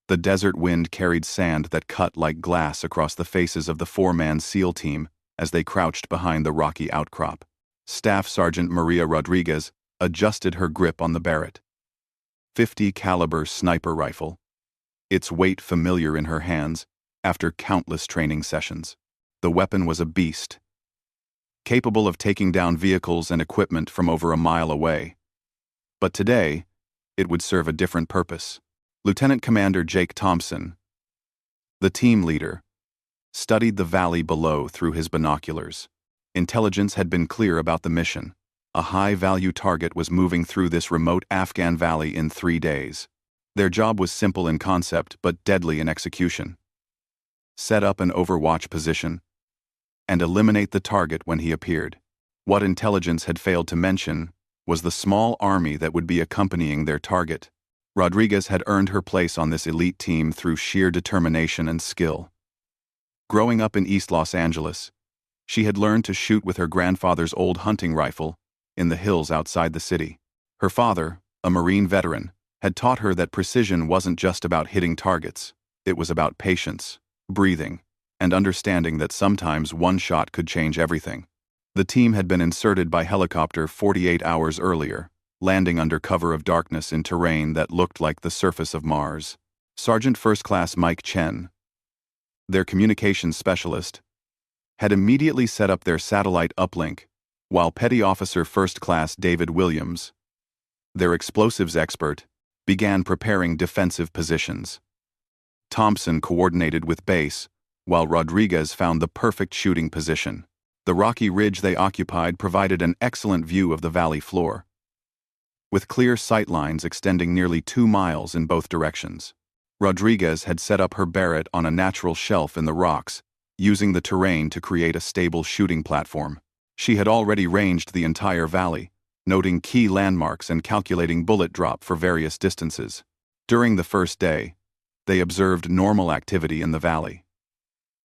The desert wind carried sand that cut like glass across the faces of the four-man SEAL team as they crouched behind the rocky outcrop. Staff Sergeant Maria Rodriguez adjusted her grip on the Barrett .50 caliber sniper rifle, its weight familiar in her hands after countless training sessions. The weapon was a beast, capable of taking down vehicles and equipment from over a mile away. But today, it would serve a different purpose. Lieutenant Commander Jake Thompson, the team leader, studied the valley below through his binoculars. Intelligence had been clear about the mission. A high-value target was moving through this remote Afghan valley in 3 days. Their job was simple in concept but deadly in execution. Set up an overwatch position and eliminate the target when he appeared. What intelligence had failed to mention was the small army that would be accompanying their target. Rodriguez had earned her place on this elite team through sheer determination and skill. Growing up in East Los Angeles, she had learned to shoot with her grandfather's old hunting rifle in the hills outside the city. Her father, a Marine veteran, had taught her that precision wasn't just about hitting targets. It was about patience, breathing, and understanding that sometimes one shot could change everything. The team had been inserted by helicopter 48 hours earlier, landing under cover of darkness in terrain that looked like the surface of Mars. Sergeant First Class Mike Chen, their communications specialist, had immediately set up their satellite uplink, while Petty Officer First Class David Williams, their explosives expert, began preparing defensive positions. Thompson coordinated with base, while Rodriguez found the perfect shooting position. The rocky ridge they occupied provided an excellent view of the valley floor, with clear sight lines extending nearly 2 miles in both directions. Rodriguez had set up her Barrett on a natural shelf in the rocks, using the terrain to create a stable shooting platform. She had already ranged the entire valley, noting key landmarks and calculating bullet drop for various distances. During the first day, they observed normal activity in the valley.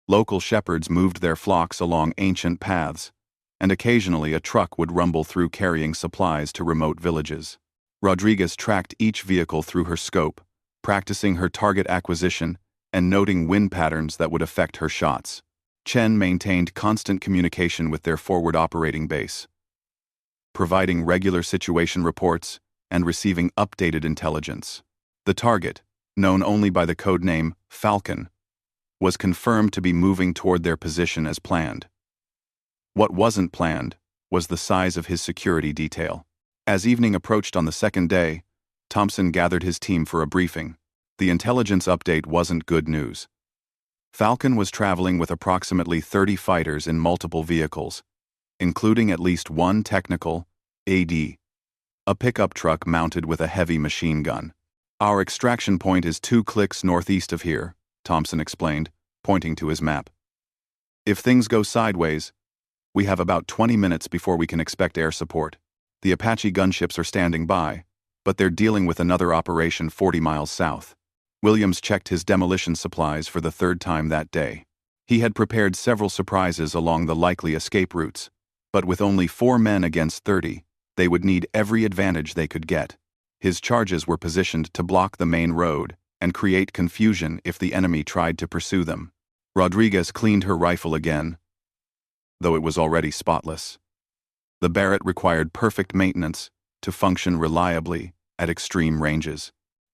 Local shepherds moved their flocks along ancient paths, and occasionally a truck would rumble through carrying supplies to remote villages. Rodriguez tracked each vehicle through her scope, practicing her target acquisition and noting wind patterns that would affect her shots. Chen maintained constant communication with their forward operating base, providing regular situation reports and receiving updated intelligence. The target, known only by the codename Falcon, was confirmed to be moving toward their position as planned. What wasn't planned was the size of his security detail. As evening approached on the second day, Thompson gathered his team for a briefing. The intelligence update wasn't good news. Falcon was traveling with approximately 30 fighters in multiple vehicles, including at least one technical AD, a pickup truck mounted with a heavy machine gun. Our extraction point is 2 clicks northeast of here, Thompson explained, pointing to his map. If things go sideways, we have about 20 minutes before we can expect air support. The Apache gunships are standing by, but they're dealing with another operation 40 miles south. Williams checked his demolition supplies for the 3rd time that day. He had prepared several surprises along the likely escape routes, but with only 4 men against 30, they would need every advantage they could get. His charges were positioned to block the main road and create confusion if the enemy tried to pursue them. Rodriguez cleaned her rifle again, though it was already spotless. The Barrett required perfect maintenance to function reliably at extreme ranges.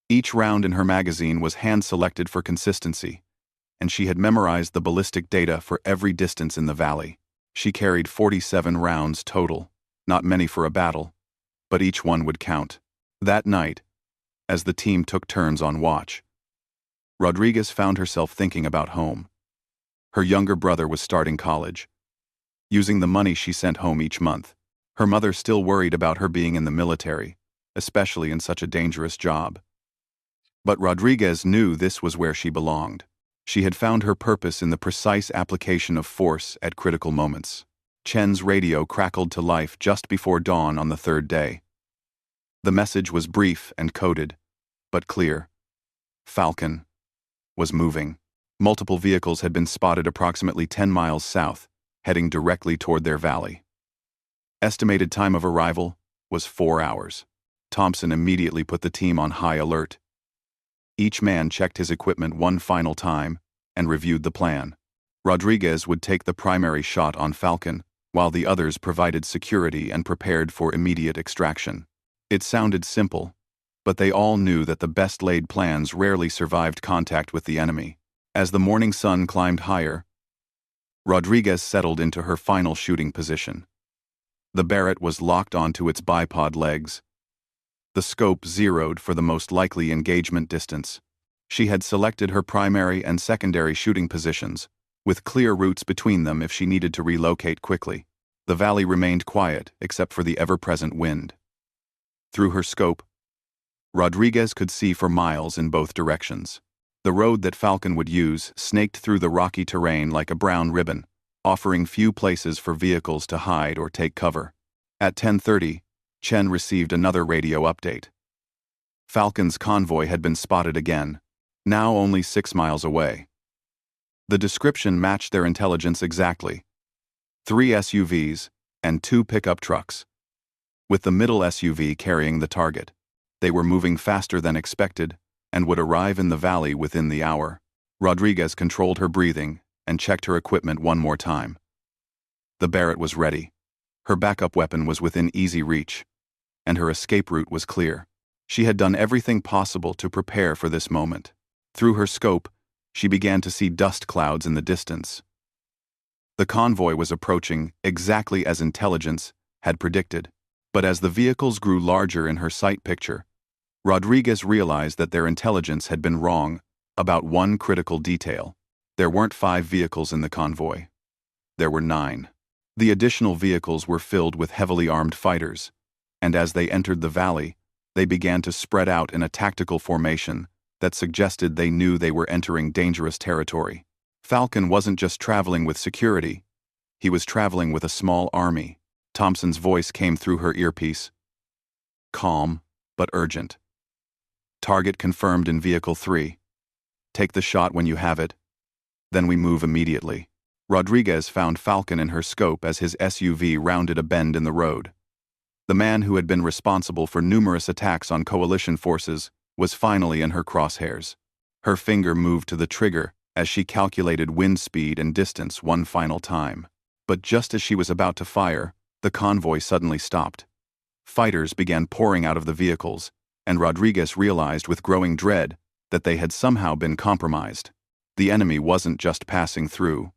Each round in her magazine was hand-selected for consistency, and she had memorized the ballistic data for every distance in the valley. She carried 47 rounds total, not many for a battle, but each one would count. That night, as the team took turns on watch, Rodriguez found herself thinking about home. Her younger brother was starting college, using the money she sent home each month. Her mother still worried about her being in the military, especially in such a dangerous job. But Rodriguez knew this was where she belonged. She had found her purpose in the precise application of force at critical moments. Chen's radio crackled to life just before dawn on the 3rd day. The message was brief and coded, but clear. Falcon was moving. Multiple vehicles had been spotted approximately 10 miles south, heading directly toward their valley. Estimated time of arrival was 4 hours. Thompson immediately put the team on high alert. Each man checked his equipment one final time and reviewed the plan. Rodriguez would take the primary shot on Falcon, while the others provided security and prepared for immediate extraction. It sounded simple, but they all knew that the best-laid plans rarely survived contact with the enemy. As the morning sun climbed higher, Rodriguez settled into her final shooting position. The Barrett was locked onto its bipod legs. The scope zeroed for the most likely engagement distance. She had selected her primary and secondary shooting positions, with clear routes between them if she needed to relocate quickly. The valley remained quiet except for the ever-present wind. Through her scope, Rodriguez could see for miles in both directions. The road that Falcon would use snaked through the rocky terrain like a brown ribbon, offering few places for vehicles to hide or take cover. At 10:30, Chen received another radio update. Falcon's convoy had been spotted again, now only 6 miles away. The description matched their intelligence exactly. 3 SUVs and 2 pickup trucks, with the middle SUV carrying the target. They were moving faster than expected and would arrive in the valley within the hour. Rodriguez controlled her breathing and checked her equipment one more time. The Barrett was ready. Her backup weapon was within easy reach, and her escape route was clear. She had done everything possible to prepare for this moment. Through her scope, she began to see dust clouds in the distance. The convoy was approaching exactly as intelligence had predicted, but as the vehicles grew larger in her sight picture, Rodriguez realized that their intelligence had been wrong about one critical detail. There weren't 5 vehicles in the convoy. There were 9. The additional vehicles were filled with heavily armed fighters, and as they entered the valley, they began to spread out in a tactical formation that suggested they knew they were entering dangerous territory. Falcon wasn't just traveling with security, he was traveling with a small army. Thompson's voice came through her earpiece. Calm, but urgent. Target confirmed in Vehicle 3. Take the shot when you have it. Then we move immediately. Rodriguez found Falcon in her scope as his SUV rounded a bend in the road. The man who had been responsible for numerous attacks on coalition forces was finally in her crosshairs. Her finger moved to the trigger as she calculated wind speed and distance one final time. But just as she was about to fire, the convoy suddenly stopped. Fighters began pouring out of the vehicles, and Rodriguez realized with growing dread that they had somehow been compromised. The enemy wasn't just passing through.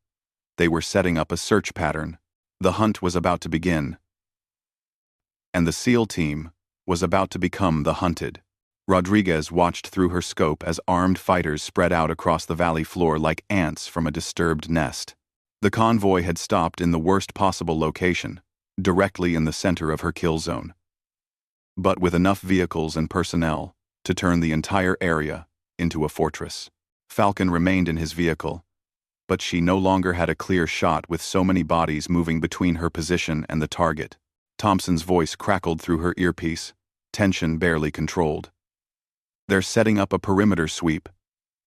They were setting up a search pattern. The hunt was about to begin, and the SEAL team was about to become the hunted. Rodriguez watched through her scope as armed fighters spread out across the valley floor like ants from a disturbed nest. The convoy had stopped in the worst possible location, directly in the center of her kill zone, but with enough vehicles and personnel to turn the entire area into a fortress. Falcon remained in his vehicle, but she no longer had a clear shot with so many bodies moving between her position and the target. Thompson's voice crackled through her earpiece, tension barely controlled. They're setting up a perimeter sweep.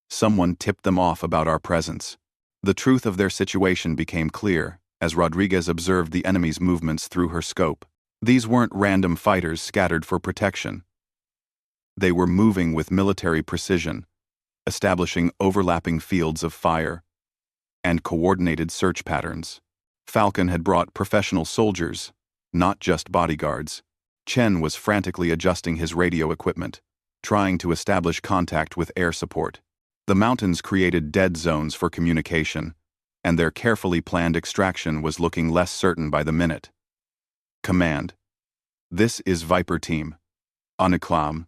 Someone tipped them off about our presence. The truth of their situation became clear as Rodriguez observed the enemy's movements through her scope. These weren't random fighters scattered for protection. They were moving with military precision, establishing overlapping fields of fire and coordinated search patterns. Falcon had brought professional soldiers, not just bodyguards. Chen was frantically adjusting his radio equipment, trying to establish contact with air support. The mountains created dead zones for communication, and their carefully planned extraction was looking less certain by the minute. Command. This is Viper Team. Aniklam.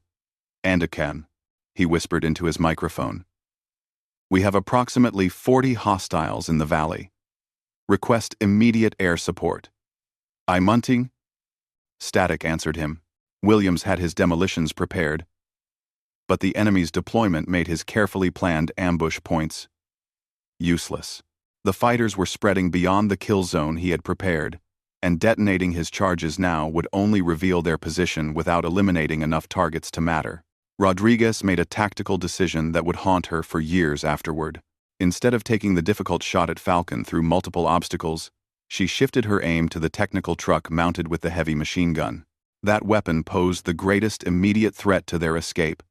Andakan, he whispered into his microphone. We have approximately 40 hostiles in the valley. Request immediate air support. I munting? Static answered him. Williams had his demolitions prepared, but the enemy's deployment made his carefully planned ambush points useless. The fighters were spreading beyond the kill zone he had prepared, and detonating his charges now would only reveal their position without eliminating enough targets to matter. Rodriguez made a tactical decision that would haunt her for years afterward. Instead of taking the difficult shot at Falcon through multiple obstacles, she shifted her aim to the technical truck mounted with the heavy machine gun. That weapon posed the greatest immediate threat to their escape,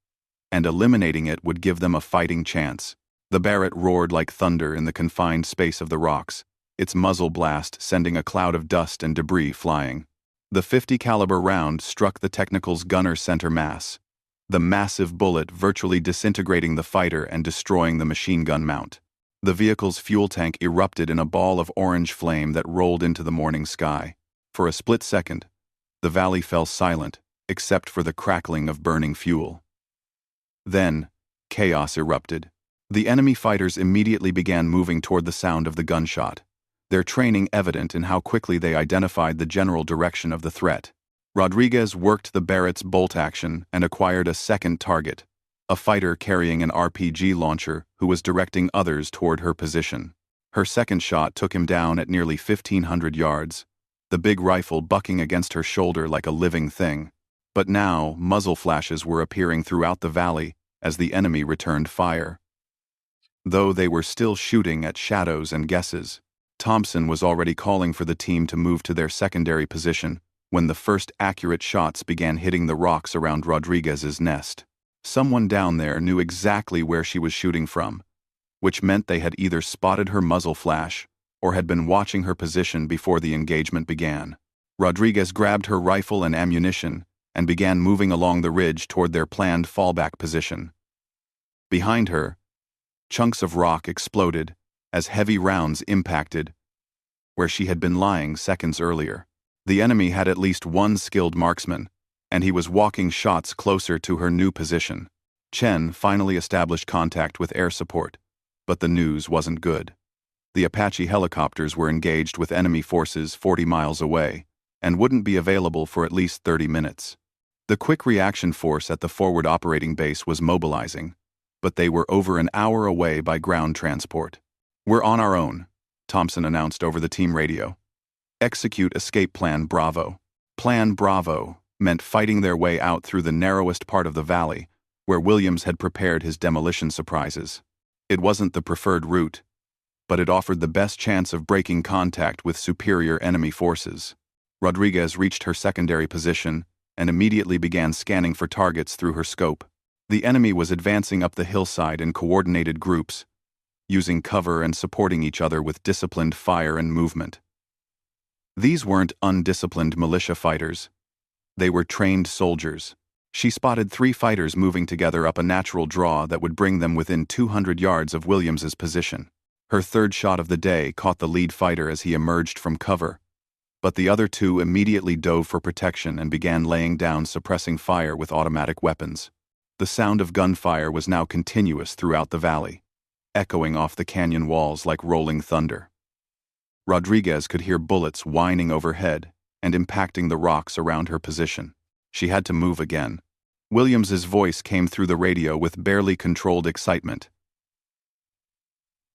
and eliminating it would give them a fighting chance. The Barrett roared like thunder in the confined space of the rocks, its muzzle blast sending a cloud of dust and debris flying. The 50 caliber round struck the Technical's gunner center mass, the massive bullet virtually disintegrating the fighter and destroying the machine gun mount. The vehicle's fuel tank erupted in a ball of orange flame that rolled into the morning sky. For a split second, the valley fell silent, except for the crackling of burning fuel. Then, chaos erupted. The enemy fighters immediately began moving toward the sound of the gunshot, their training evident in how quickly they identified the general direction of the threat. Rodriguez worked the Barrett's bolt action and acquired a second target, a fighter carrying an RPG launcher who was directing others toward her position. Her second shot took him down at nearly 1,500 yards, the big rifle bucking against her shoulder like a living thing. But now, muzzle flashes were appearing throughout the valley as the enemy returned fire. Though they were still shooting at shadows and guesses, Thompson was already calling for the team to move to their secondary position when the first accurate shots began hitting the rocks around Rodriguez's nest. Someone down there knew exactly where she was shooting from, which meant they had either spotted her muzzle flash or had been watching her position before the engagement began. Rodriguez grabbed her rifle and ammunition and began moving along the ridge toward their planned fallback position. Behind her, chunks of rock exploded as heavy rounds impacted where she had been lying seconds earlier. The enemy had at least one skilled marksman, and he was walking shots closer to her new position. Chen finally established contact with air support, but the news wasn't good. The Apache helicopters were engaged with enemy forces 40 miles away and wouldn't be available for at least 30 minutes. The quick reaction force at the forward operating base was mobilizing, but they were over an hour away by ground transport. "We're on our own," Thompson announced over the team radio. "Execute Escape Plan Bravo." Plan Bravo meant fighting their way out through the narrowest part of the valley, where Williams had prepared his demolition surprises. It wasn't the preferred route, but it offered the best chance of breaking contact with superior enemy forces. Rodriguez reached her secondary position and immediately began scanning for targets through her scope. The enemy was advancing up the hillside in coordinated groups, using cover and supporting each other with disciplined fire and movement. These weren't undisciplined militia fighters. They were trained soldiers. She spotted 3 fighters moving together up a natural draw that would bring them within 200 yards of Williams's position. Her third shot of the day caught the lead fighter as he emerged from cover, but the other 2 immediately dove for protection and began laying down suppressing fire with automatic weapons. The sound of gunfire was now continuous throughout the valley, echoing off the canyon walls like rolling thunder. Rodriguez could hear bullets whining overhead and impacting the rocks around her position. She had to move again. Williams's voice came through the radio with barely controlled excitement.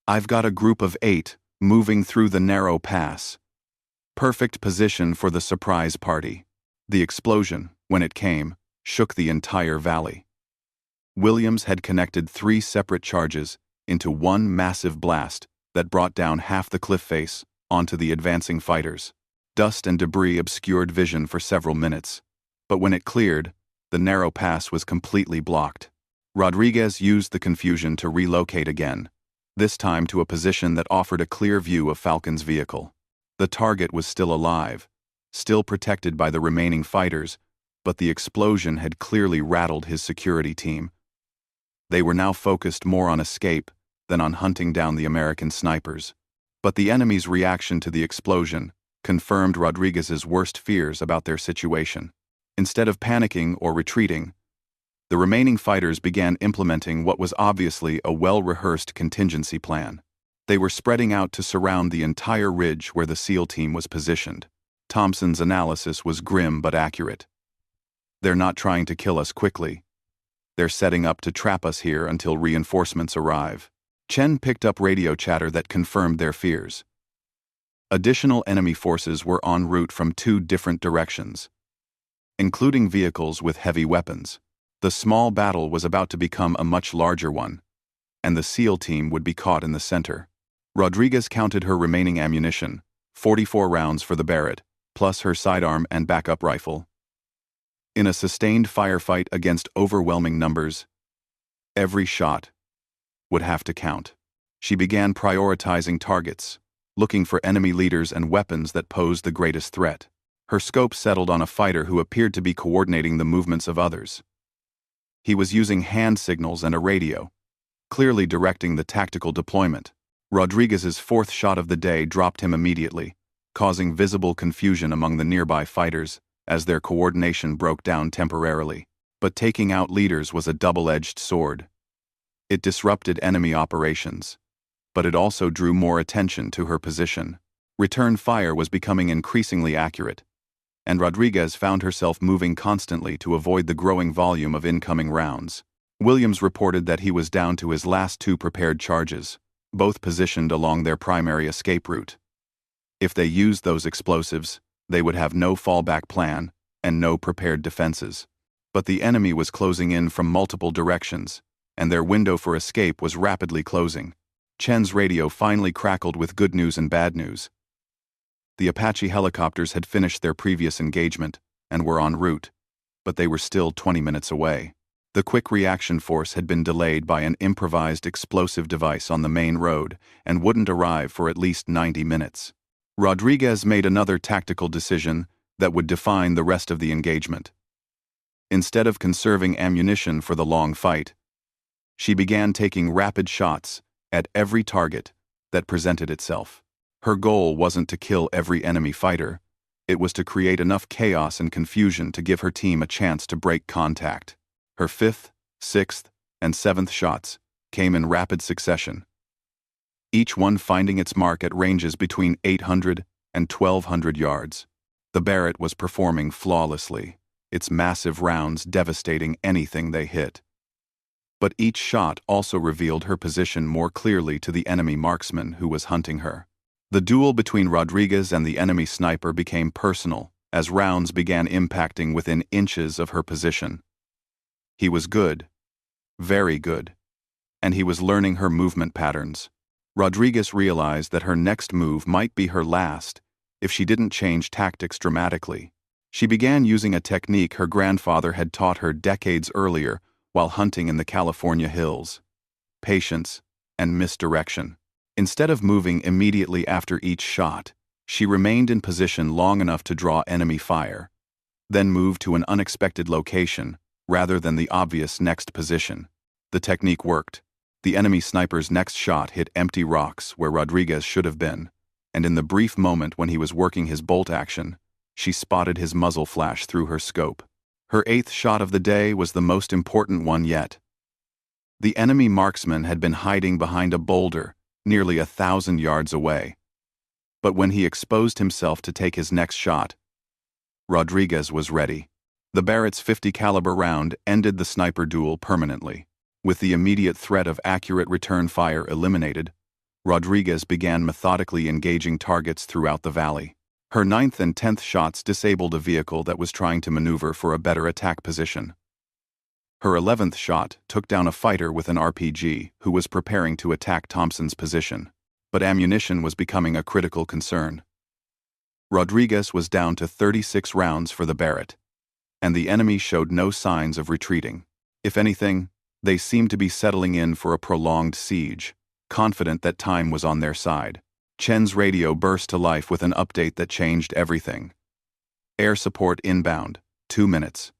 "I've got a group of 8 moving through the narrow pass. Perfect position for the surprise party." The explosion, when it came, shook the entire valley. Williams had connected 3 separate charges into one massive blast that brought down half the cliff face onto the advancing fighters. Dust and debris obscured vision for several minutes, but when it cleared, the narrow pass was completely blocked. Rodriguez used the confusion to relocate again, this time to a position that offered a clear view of Falcon's vehicle. The target was still alive, still protected by the remaining fighters, but the explosion had clearly rattled his security team. They were now focused more on escape than on hunting down the American snipers. But the enemy's reaction to the explosion confirmed Rodriguez's worst fears about their situation. Instead of panicking or retreating, the remaining fighters began implementing what was obviously a well-rehearsed contingency plan. They were spreading out to surround the entire ridge where the SEAL team was positioned. Thompson's analysis was grim but accurate. "They're not trying to kill us quickly. They're setting up to trap us here until reinforcements arrive." Chen picked up radio chatter that confirmed their fears. Additional enemy forces were en route from 2 different directions, including vehicles with heavy weapons. The small battle was about to become a much larger one, and the SEAL team would be caught in the center. Rodriguez counted her remaining ammunition, 44 rounds for the Barrett, plus her sidearm and backup rifle. In a sustained firefight against overwhelming numbers, Every shot would have to count. She began prioritizing targets, looking for enemy leaders and weapons that posed the greatest threat. Her scope settled on a fighter who appeared to be coordinating the movements of others. He was using hand signals and a radio, clearly directing the tactical deployment. Rodriguez's fourth shot of the day dropped him immediately, causing visible confusion among the nearby fighters as their coordination broke down temporarily. But taking out leaders was a double-edged sword. It disrupted enemy operations, but it also drew more attention to her position. Return fire was becoming increasingly accurate, and Rodriguez found herself moving constantly to avoid the growing volume of incoming rounds. Williams reported that he was down to his last 2 prepared charges, both positioned along their primary escape route. If they used those explosives, they would have no fallback plan and no prepared defenses. But the enemy was closing in from multiple directions, and their window for escape was rapidly closing. Chen's radio finally crackled with good news and bad news. The Apache helicopters had finished their previous engagement and were en route, but they were still 20 minutes away. The quick reaction force had been delayed by an improvised explosive device on the main road and wouldn't arrive for at least 90 minutes. Rodriguez made another tactical decision that would define the rest of the engagement. Instead of conserving ammunition for the long fight, she began taking rapid shots at every target that presented itself. Her goal wasn't to kill every enemy fighter, it was to create enough chaos and confusion to give her team a chance to break contact. Her 5th, 6th, and 7th shots came in rapid succession, each one finding its mark at ranges between 800 and 1,200 yards. The Barrett was performing flawlessly, its massive rounds devastating anything they hit. But each shot also revealed her position more clearly to the enemy marksman who was hunting her. The duel between Rodriguez and the enemy sniper became personal as rounds began impacting within inches of her position. He was good, very good, and he was learning her movement patterns. Rodriguez realized that her next move might be her last if she didn't change tactics dramatically. She began using a technique her grandfather had taught her decades earlier while hunting in the California hills: patience and misdirection. Instead of moving immediately after each shot, she remained in position long enough to draw enemy fire, then moved to an unexpected location rather than the obvious next position. The technique worked. The enemy sniper's next shot hit empty rocks where Rodriguez should have been, and in the brief moment when he was working his bolt action, she spotted his muzzle flash through her scope. Her 8th shot of the day was the most important one yet. The enemy marksman had been hiding behind a boulder nearly 1,000 yards away. But when he exposed himself to take his next shot, Rodriguez was ready. The Barrett's .50 caliber round ended the sniper duel permanently. With the immediate threat of accurate return fire eliminated, Rodriguez began methodically engaging targets throughout the valley. Her 9th and 10th shots disabled a vehicle that was trying to maneuver for a better attack position. Her 11th shot took down a fighter with an RPG who was preparing to attack Thompson's position, but ammunition was becoming a critical concern. Rodriguez was down to 36 rounds for the Barrett, and the enemy showed no signs of retreating. If anything, they seemed to be settling in for a prolonged siege, confident that time was on their side. Chen's radio burst to life with an update that changed everything. Air support inbound, 2 minutes.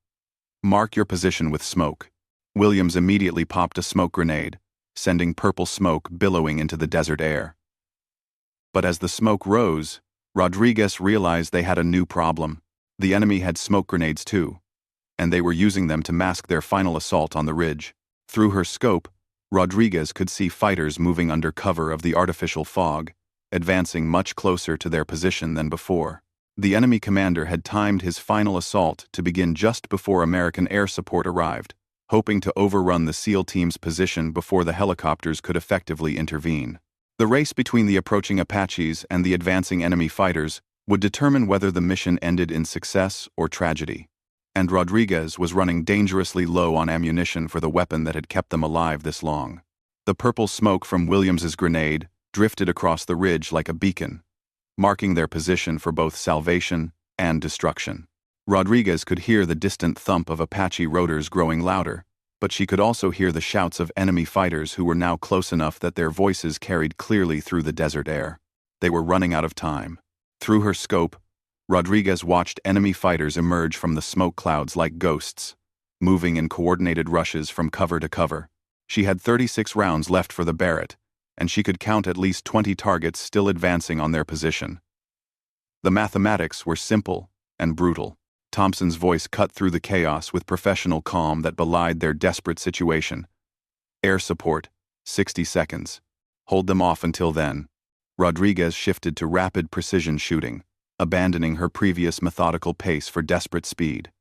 Mark your position with smoke. Williams immediately popped a smoke grenade, sending purple smoke billowing into the desert air. But as the smoke rose, Rodriguez realized they had a new problem. The enemy had smoke grenades too, and they were using them to mask their final assault on the ridge. Through her scope, Rodriguez could see fighters moving under cover of the artificial fog, advancing much closer to their position than before. The enemy commander had timed his final assault to begin just before American air support arrived, hoping to overrun the SEAL team's position before the helicopters could effectively intervene. The race between the approaching Apaches and the advancing enemy fighters would determine whether the mission ended in success or tragedy. And Rodriguez was running dangerously low on ammunition for the weapon that had kept them alive this long. The purple smoke from Williams's grenade drifted across the ridge like a beacon, marking their position for both salvation and destruction. Rodriguez could hear the distant thump of Apache rotors growing louder, but she could also hear the shouts of enemy fighters who were now close enough that their voices carried clearly through the desert air. They were running out of time. Through her scope, Rodriguez watched enemy fighters emerge from the smoke clouds like ghosts, moving in coordinated rushes from cover to cover. She had 36 rounds left for the Barrett, and she could count at least 20 targets still advancing on their position. The mathematics were simple and brutal. Thompson's voice cut through the chaos with professional calm that belied their desperate situation. Air support, 60 seconds. Hold them off until then. Rodriguez shifted to rapid precision shooting, abandoning her previous methodical pace for desperate speed.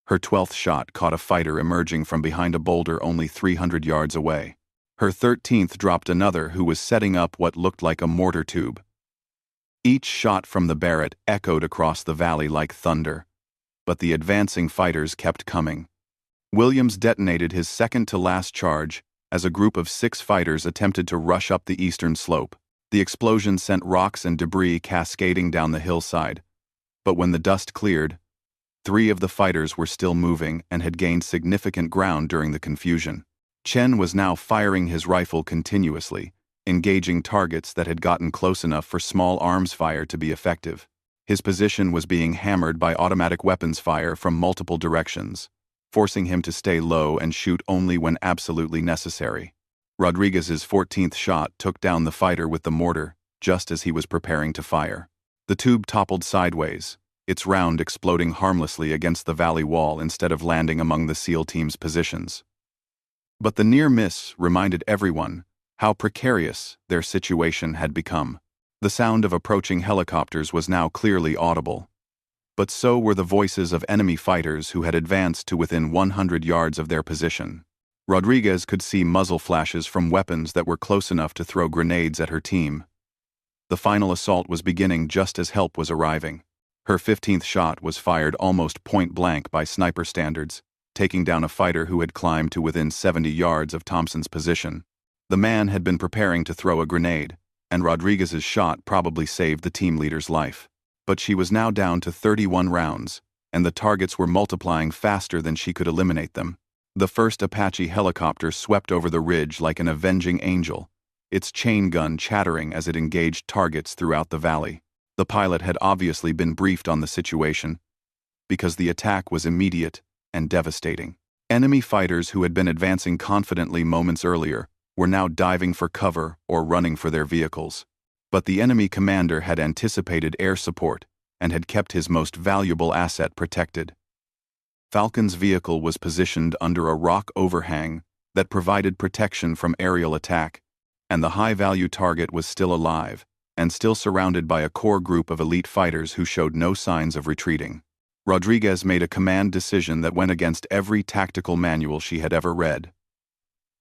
Her 12th shot caught a fighter emerging from behind a boulder only 300 yards away. Her 13th dropped another who was setting up what looked like a mortar tube. Each shot from the Barrett echoed across the valley like thunder, but the advancing fighters kept coming. Williams detonated his second-to-last charge as a group of 6 fighters attempted to rush up the eastern slope. The explosion sent rocks and debris cascading down the hillside, but when the dust cleared, 3 of the fighters were still moving and had gained significant ground during the confusion. Chen was now firing his rifle continuously, engaging targets that had gotten close enough for small arms fire to be effective. His position was being hammered by automatic weapons fire from multiple directions, forcing him to stay low and shoot only when absolutely necessary. Rodriguez's 14th shot took down the fighter with the mortar just as he was preparing to fire. The tube toppled sideways, its round exploding harmlessly against the valley wall instead of landing among the SEAL team's positions. But the near miss reminded everyone how precarious their situation had become. The sound of approaching helicopters was now clearly audible, but so were the voices of enemy fighters who had advanced to within 100 yards of their position. Rodriguez could see muzzle flashes from weapons that were close enough to throw grenades at her team. The final assault was beginning just as help was arriving. Her 15th shot was fired almost point-blank by sniper standards, taking down a fighter who had climbed to within 70 yards of Thompson's position. The man had been preparing to throw a grenade, and Rodriguez's shot probably saved the team leader's life. But she was now down to 31 rounds, and the targets were multiplying faster than she could eliminate them. The first Apache helicopter swept over the ridge like an avenging angel, its chain gun chattering as it engaged targets throughout the valley. The pilot had obviously been briefed on the situation, because the attack was immediate and devastating. Enemy fighters who had been advancing confidently moments earlier were now diving for cover or running for their vehicles. But the enemy commander had anticipated air support and had kept his most valuable asset protected. Falcon's vehicle was positioned under a rock overhang that provided protection from aerial attack, and the high-value target was still alive and still surrounded by a core group of elite fighters who showed no signs of retreating. Rodriguez made a command decision that went against every tactical manual she had ever read.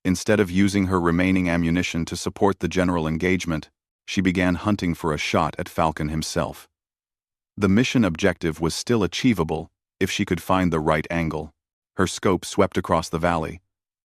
Instead of using her remaining ammunition to support the general engagement, she began hunting for a shot at Falcon himself. The mission objective was still achievable if she could find the right angle. Her scope swept across the valley,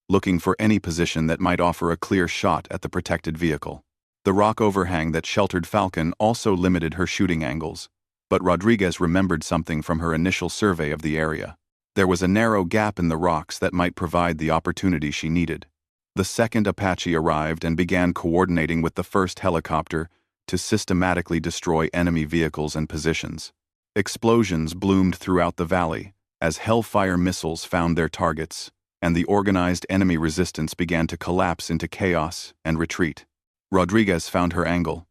looking for any position that might offer a clear shot at the protected vehicle. The rock overhang that sheltered Falcon also limited her shooting angles, but Rodriguez remembered something from her initial survey of the area. There was a narrow gap in the rocks that might provide the opportunity she needed. The second Apache arrived and began coordinating with the first helicopter to systematically destroy enemy vehicles and positions. Explosions bloomed throughout the valley as Hellfire missiles found their targets, and the organized enemy resistance began to collapse into chaos and retreat. Rodriguez found her angle.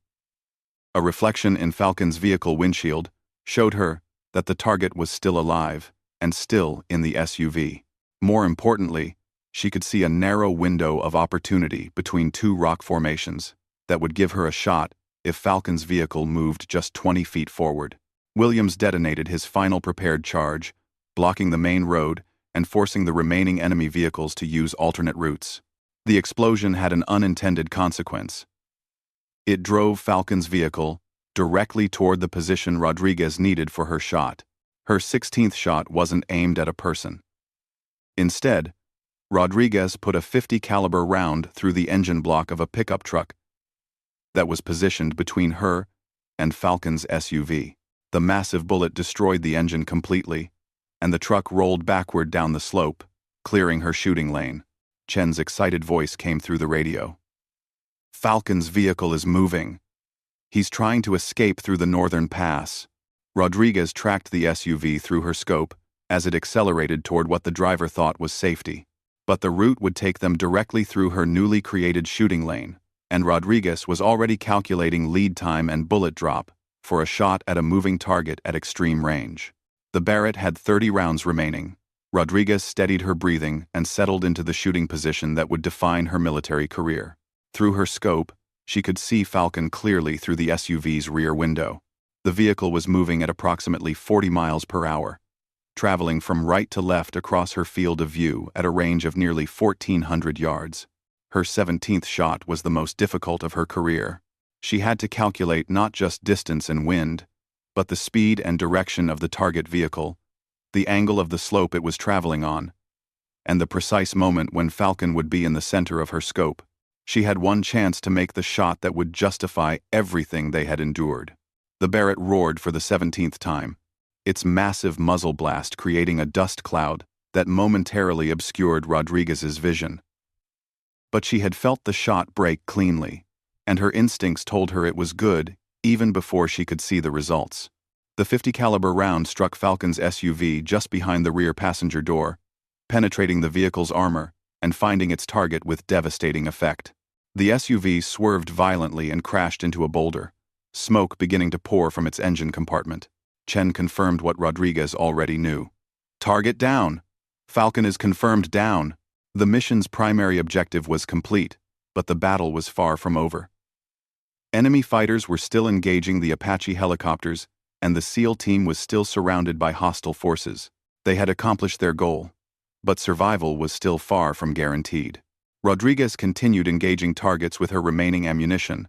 A reflection in Falcon's vehicle windshield showed her that the target was still alive and still in the SUV. More importantly, she could see a narrow window of opportunity between 2 rock formations that would give her a shot if Falcon's vehicle moved just 20 feet forward. Williams detonated his final prepared charge, blocking the main road and forcing the remaining enemy vehicles to use alternate routes. The explosion had an unintended consequence. It drove Falcon's vehicle directly toward the position Rodriguez needed for her shot. Her 16th shot wasn't aimed at a person. Instead, Rodriguez put a .50 caliber round through the engine block of a pickup truck that was positioned between her and Falcon's SUV. The massive bullet destroyed the engine completely, and the truck rolled backward down the slope, clearing her shooting lane. Chen's excited voice came through the radio. "Falcon's vehicle is moving. He's trying to escape through the northern pass." Rodriguez tracked the SUV through her scope as it accelerated toward what the driver thought was safety. But the route would take them directly through her newly created shooting lane, and Rodriguez was already calculating lead time and bullet drop for a shot at a moving target at extreme range. The Barrett had 30 rounds remaining. Rodriguez steadied her breathing and settled into the shooting position that would define her military career. Through her scope, she could see Falcon clearly through the SUV's rear window. The vehicle was moving at approximately 40 miles per hour, traveling from right to left across her field of view at a range of nearly 1,400 yards. Her 17th shot was the most difficult of her career. She had to calculate not just distance and wind, but the speed and direction of the target vehicle, the angle of the slope it was traveling on, and the precise moment when Falcon would be in the center of her scope. She had one chance to make the shot that would justify everything they had endured. The Barrett roared for the 17th time, its massive muzzle blast creating a dust cloud that momentarily obscured Rodriguez's vision. But she had felt the shot break cleanly, and her instincts told her it was good even before she could see the results. The .50 caliber round struck Falcon's SUV just behind the rear passenger door, penetrating the vehicle's armor and finding its target with devastating effect. The SUV swerved violently and crashed into a boulder, smoke beginning to pour from its engine compartment. Chen confirmed what Rodriguez already knew. "Target down. Falcon is confirmed down." The mission's primary objective was complete, but the battle was far from over. Enemy fighters were still engaging the Apache helicopters, and the SEAL team was still surrounded by hostile forces. They had accomplished their goal, but survival was still far from guaranteed. Rodriguez continued engaging targets with her remaining ammunition,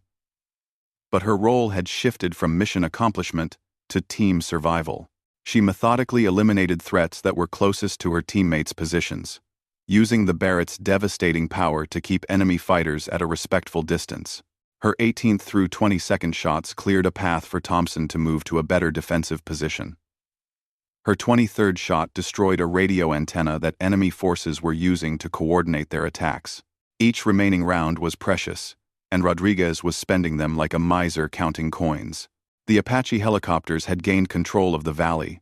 but her role had shifted from mission accomplishment to team survival. She methodically eliminated threats that were closest to her teammates' positions, using the Barrett's devastating power to keep enemy fighters at a respectful distance. Her 18th through 22nd shots cleared a path for Thompson to move to a better defensive position. Her 23rd shot destroyed a radio antenna that enemy forces were using to coordinate their attacks. Each remaining round was precious, and Rodriguez was spending them like a miser counting coins. The Apache helicopters had gained control of the valley,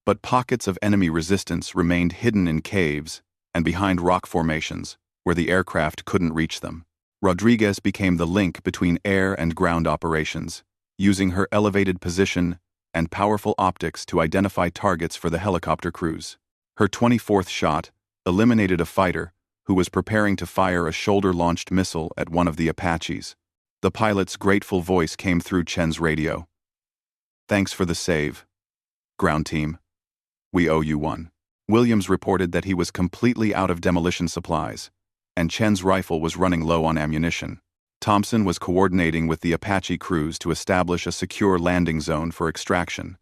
but pockets of enemy resistance remained hidden in caves and behind rock formations where the aircraft couldn't reach them. Rodriguez became the link between air and ground operations, using her elevated position and powerful optics to identify targets for the helicopter crews. Her 24th shot eliminated a fighter who was preparing to fire a shoulder-launched missile at one of the Apaches. The pilot's grateful voice came through Chen's radio. "Thanks for the save, ground team. We owe you one." Williams reported that he was completely out of demolition supplies, and Chen's rifle was running low on ammunition. Thompson was coordinating with the Apache crews to establish a secure landing zone for extraction,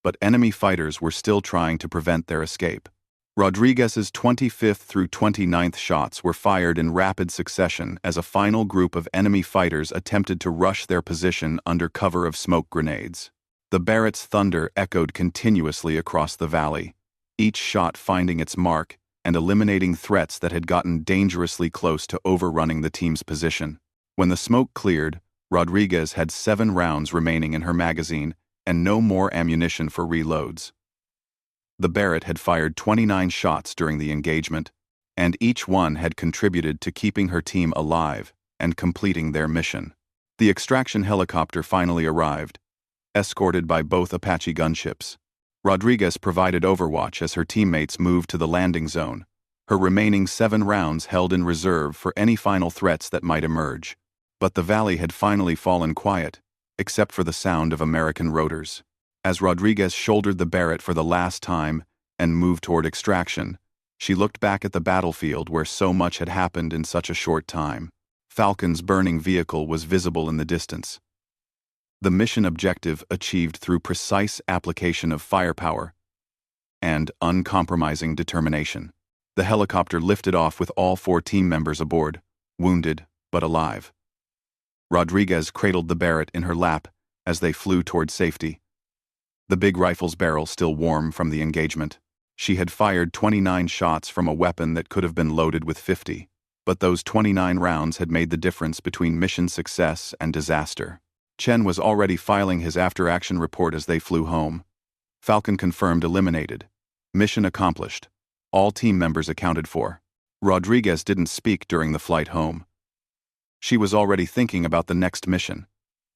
but enemy fighters were still trying to prevent their escape. Rodriguez's 25th through 29th shots were fired in rapid succession as a final group of enemy fighters attempted to rush their position under cover of smoke grenades. The Barrett's thunder echoed continuously across the valley, each shot finding its mark and eliminating threats that had gotten dangerously close to overrunning the team's position. When the smoke cleared, Rodriguez had 7 rounds remaining in her magazine and no more ammunition for reloads. The Barrett had fired 29 shots during the engagement, and each one had contributed to keeping her team alive and completing their mission. The extraction helicopter finally arrived, escorted by both Apache gunships. Rodriguez provided overwatch as her teammates moved to the landing zone, her remaining 7 rounds held in reserve for any final threats that might emerge. But the valley had finally fallen quiet, except for the sound of American rotors. As Rodriguez shouldered the Barrett for the last time and moved toward extraction, she looked back at the battlefield where so much had happened in such a short time. Falcon's burning vehicle was visible in the distance. The mission objective achieved through precise application of firepower and uncompromising determination. The helicopter lifted off with all 4 team members aboard, wounded but alive. Rodriguez cradled the Barrett in her lap as they flew toward safety, the big rifle's barrel still warm from the engagement. She had fired 29 shots from a weapon that could have been loaded with 50, but those 29 rounds had made the difference between mission success and disaster. Chen was already filing his after-action report as they flew home. Falcon confirmed eliminated. Mission accomplished. All team members accounted for. Rodriguez didn't speak during the flight home. She was already thinking about the next mission.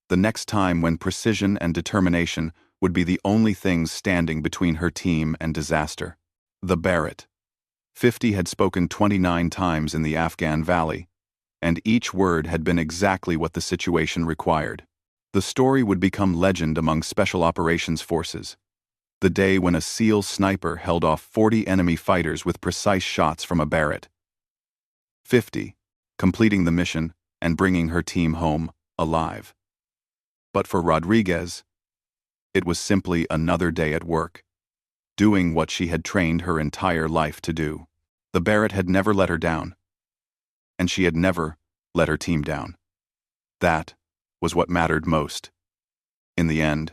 The next time when precision and determination would be the only things standing between her team and disaster. The Barrett. 50 had spoken 29 times in the Afghan Valley, and each word had been exactly what the situation required. The story would become legend among Special Operations Forces. The day when a SEAL sniper held off 40 enemy fighters with precise shots from a Barrett. 50, completing the mission and bringing her team home alive. But for Rodriguez, it was simply another day at work, doing what she had trained her entire life to do. The Barrett had never let her down, and she had never let her team down. That was what mattered most. In the end,